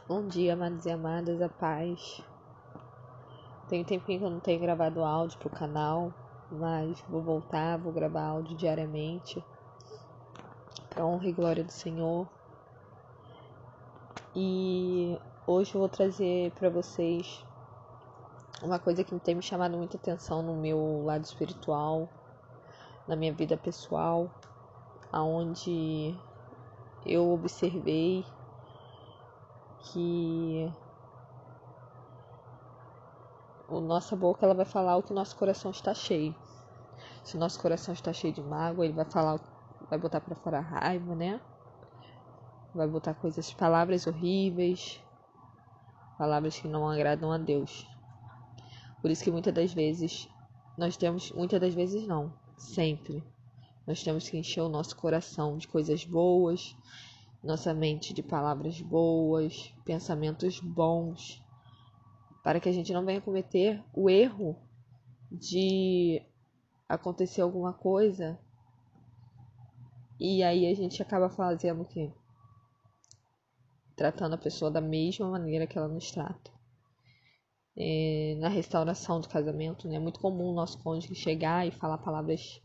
Bom dia, amados e amadas, a paz. Tem um tempinho que eu não tenho gravado áudio pro canal, mas vou voltar, vou gravar áudio diariamente, pra honra e glória do Senhor. E hoje eu vou trazer pra vocês uma coisa que tem me chamado muita atenção no meu lado espiritual, na minha vida pessoal, aonde eu observei que a nossa boca ela vai falar o que o nosso coração está cheio. Se o nosso coração está cheio de mágoa, ele vai falar, vai botar para fora a raiva, né? Vai botar palavras horríveis, palavras que não agradam a Deus. Por isso que muitas das vezes sempre, nós temos que encher o nosso coração de coisas boas, nossa mente de palavras boas, pensamentos bons, para que a gente não venha cometer o erro de acontecer alguma coisa e aí a gente acaba fazendo o quê? Tratando a pessoa da mesma maneira que ela nos trata. Na restauração do casamento, né? É muito comum o nosso cônjuge chegar e falar palavras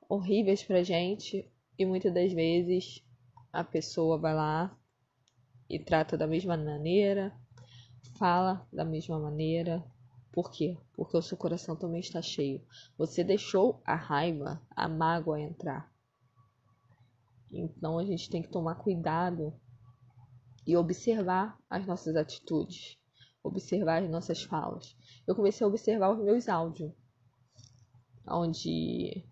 horríveis pra gente e muitas das vezes a pessoa vai lá e trata da mesma maneira, fala da mesma maneira. Por quê? Porque o seu coração também está cheio. Você deixou a raiva, a mágoa entrar. Então a gente tem que tomar cuidado e observar as nossas atitudes, observar as nossas falas. Eu comecei a observar os meus áudios, onde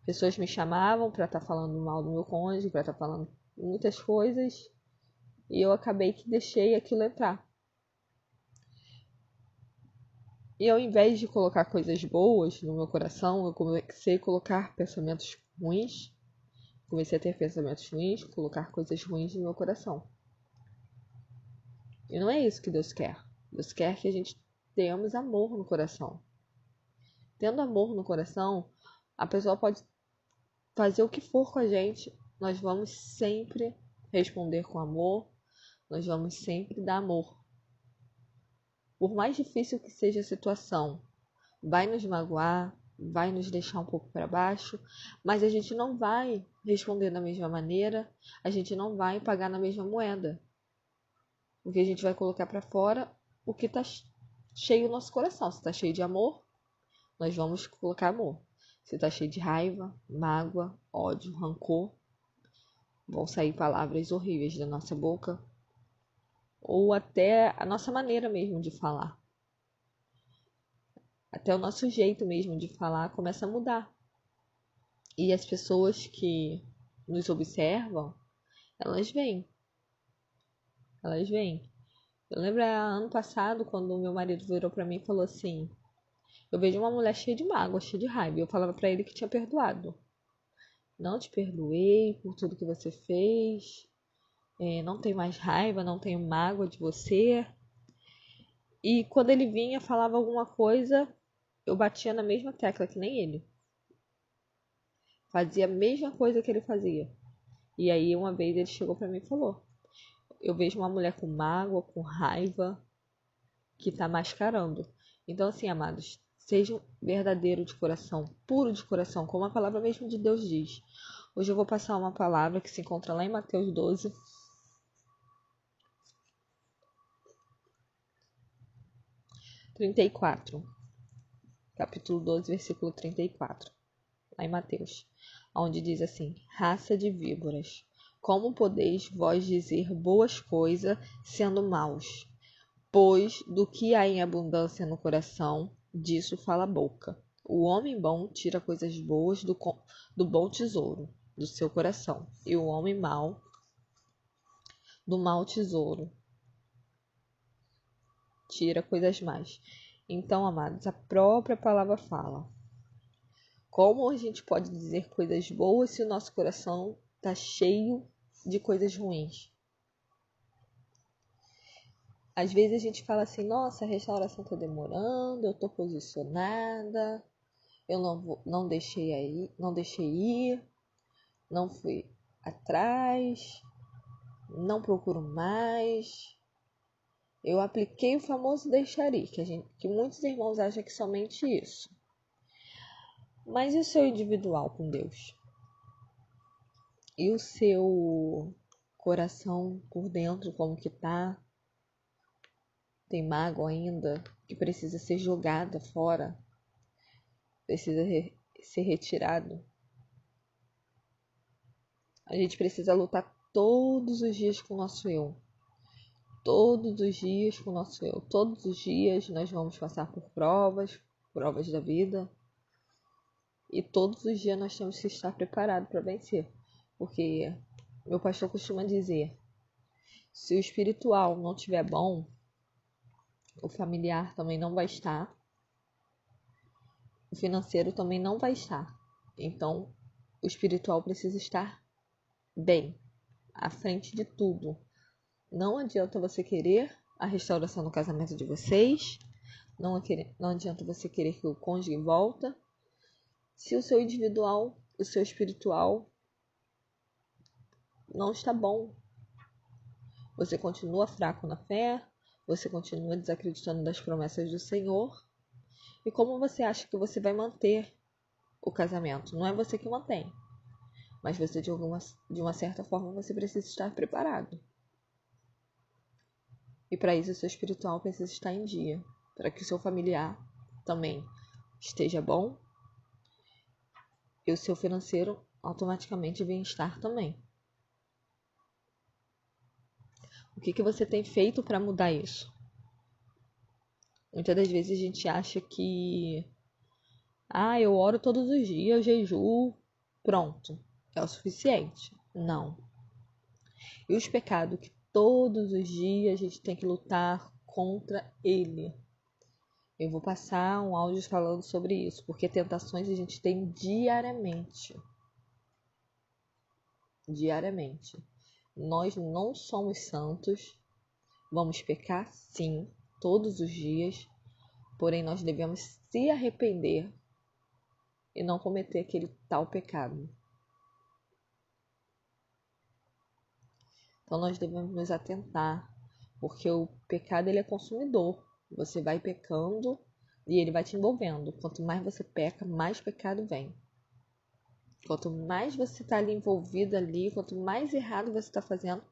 pessoas me chamavam para estar falando mal do meu cônjuge, para estar falando muitas coisas, e eu acabei que deixei aquilo entrar. E ao invés de colocar coisas boas no meu coração, eu comecei a colocar pensamentos ruins, comecei a ter pensamentos ruins, colocar coisas ruins no meu coração. E não é isso que Deus quer. Deus quer que a gente tenhamos amor no coração. Tendo amor no coração, a pessoa pode fazer o que for com a gente. Nós vamos sempre responder com amor. Nós vamos sempre dar amor. Por mais difícil que seja a situação, vai nos magoar, vai nos deixar um pouco para baixo, mas a gente não vai responder da mesma maneira, a gente não vai pagar na mesma moeda. Porque a gente vai colocar para fora o que está cheio no nosso coração. Se está cheio de amor, nós vamos colocar amor. Se está cheio de raiva, mágoa, ódio, rancor, vão sair palavras horríveis da nossa boca. Ou até a nossa maneira mesmo de falar. Até o nosso jeito mesmo de falar começa a mudar. E as pessoas que nos observam, elas veem. Eu lembro ano passado, quando o meu marido virou pra mim e falou assim: eu vejo uma mulher cheia de mágoa, cheia de raiva. E eu falava pra ele que tinha perdoado. Não te perdoei por tudo que você fez. Não tenho mais raiva, não tenho mágoa de você. E quando ele vinha, falava alguma coisa, eu batia na mesma tecla que nem ele. Fazia a mesma coisa que ele fazia. E aí uma vez ele chegou pra mim e falou: eu vejo uma mulher com mágoa, com raiva, que tá mascarando. Então assim, amados, sejam verdadeiros de coração, puro de coração, como a palavra mesmo de Deus diz. Hoje eu vou passar uma palavra que se encontra lá em Mateus 12. Capítulo 12, versículo 34, lá em Mateus, onde diz assim: raça de víboras, como podeis vós dizer boas coisas sendo maus? Pois do que há em abundância no coração, disso fala a boca. O homem bom tira coisas boas do bom tesouro, do seu coração, e o homem mau, do mau tesouro, tira coisas más. Então, amados, a própria palavra fala. Como a gente pode dizer coisas boas se o nosso coração está cheio de coisas ruins? Às vezes a gente fala assim: nossa, a restauração está demorando, eu estou posicionada, eu não deixei ir, não fui atrás, não procuro mais. Eu apliquei o famoso deixaria, que muitos irmãos acham que somente isso. Mas e o seu individual com Deus? E o seu coração por dentro, como que tá? Tem mágoa ainda que precisa ser jogada fora? Precisa ser retirado? A gente precisa lutar todos os dias com o nosso eu. Todos os dias com o nosso eu. Todos os dias nós vamos passar por provas da vida. E todos os dias nós temos que estar preparados para vencer. Porque meu pastor costuma dizer, se o espiritual não estiver bom, o familiar também não vai estar. O financeiro também não vai estar. Então, o espiritual precisa estar bem, à frente de tudo. Não adianta você querer a restauração do casamento de vocês. Não adianta você querer que o cônjuge volta. Se o seu individual, o seu espiritual não está bom. Você continua fraco na fé. Você continua desacreditando das promessas do Senhor. E como você acha que você vai manter o casamento? Não é você que mantém. Mas você, de uma certa forma, você precisa estar preparado. E para isso, o seu espiritual precisa estar em dia. Para que o seu familiar também esteja bom. E o seu financeiro automaticamente vem estar também. O que você tem feito para mudar isso? Muitas das vezes a gente acha que eu oro todos os dias, eu jejuo, pronto, é o suficiente. Não. E os pecados que todos os dias a gente tem que lutar contra ele. Eu vou passar um áudio falando sobre isso, porque tentações a gente tem diariamente. Diariamente. Nós não somos santos, vamos pecar sim, todos os dias, porém nós devemos se arrepender e não cometer aquele tal pecado. Então nós devemos nos atentar, porque o pecado ele é consumidor. Você vai pecando e ele vai te envolvendo. Quanto mais você peca, mais pecado vem. Quanto mais você está ali envolvido ali, quanto mais errado você está fazendo,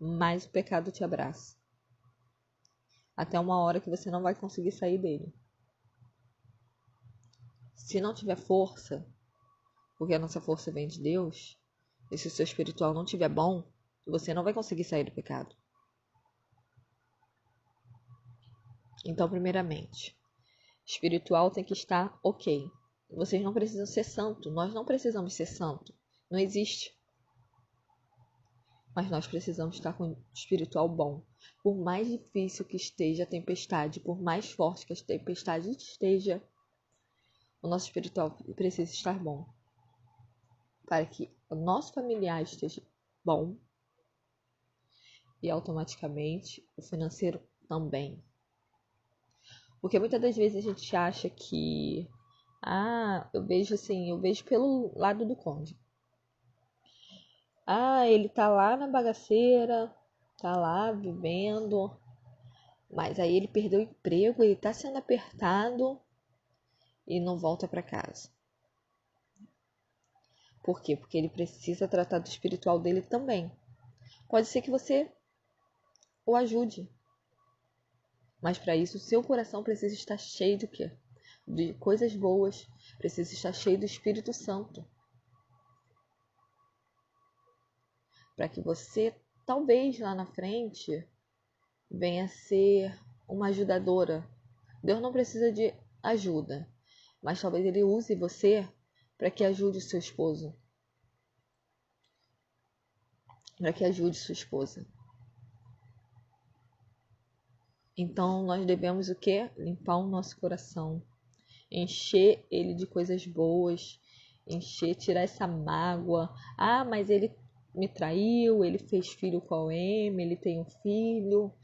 mais o pecado te abraça. Até uma hora que você não vai conseguir sair dele. Se não tiver força, porque a nossa força vem de Deus, e se o seu espiritual não estiver bom, você não vai conseguir sair do pecado. Então, primeiramente, espiritual tem que estar ok. Vocês não precisam ser santo, nós não precisamos ser santo. Não existe. Mas nós precisamos estar com o espiritual bom. Por mais difícil que esteja a tempestade, por mais forte que a tempestade esteja, o nosso espiritual precisa estar bom. Para que o nosso familiar esteja bom e automaticamente o financeiro também. Porque muitas das vezes a gente acha que eu vejo pelo lado do cônjuge. Ele tá lá na bagaceira, tá lá vivendo, mas aí ele perdeu o emprego, ele tá sendo apertado e não volta para casa. Por quê? Porque ele precisa tratar do espiritual dele também. Pode ser que você o ajude, mas para isso o seu coração precisa estar cheio de quê? De coisas boas, precisa estar cheio do Espírito Santo. Para que você, talvez lá na frente, venha a ser uma ajudadora. Deus não precisa de ajuda, mas talvez Ele use você para que ajude o seu esposo. Para que ajude sua esposa. Então nós devemos o quê? Limpar o nosso coração. Encher ele de coisas boas. Tirar essa mágoa. Mas ele me traiu, ele fez filho com a M, ele tem um filho.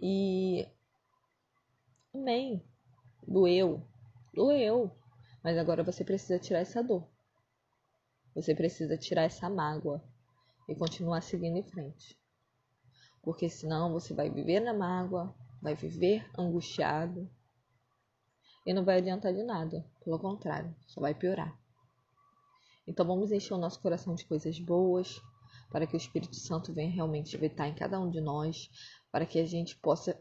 E... Amém. Doeu. Mas agora você precisa tirar essa dor. Você precisa tirar essa mágoa. E continuar seguindo em frente. porque senão você vai viver na mágoa, vai viver angustiado e não vai adiantar de nada, pelo contrário, só vai piorar. Então vamos encher o nosso coração de coisas boas, para que o Espírito Santo venha realmente habitar em cada um de nós, para que a gente possa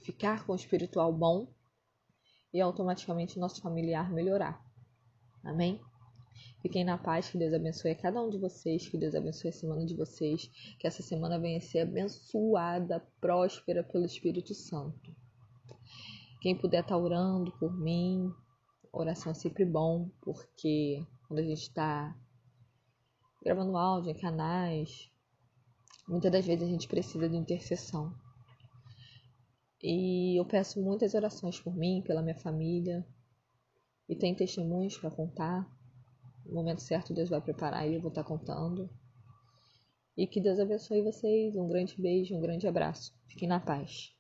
ficar com o espiritual bom e automaticamente o nosso familiar melhorar. Amém? Fiquem na paz, que Deus abençoe a cada um de vocês, que Deus abençoe a semana de vocês, que essa semana venha a ser abençoada, próspera pelo Espírito Santo. Quem puder estar orando por mim, oração é sempre bom, porque quando a gente está gravando áudio em canais, muitas das vezes a gente precisa de intercessão. E eu peço muitas orações por mim, pela minha família, e tem testemunhos para contar. No momento certo Deus vai preparar e eu vou estar contando. E que Deus abençoe vocês. Um grande beijo, um grande abraço. Fiquem na paz.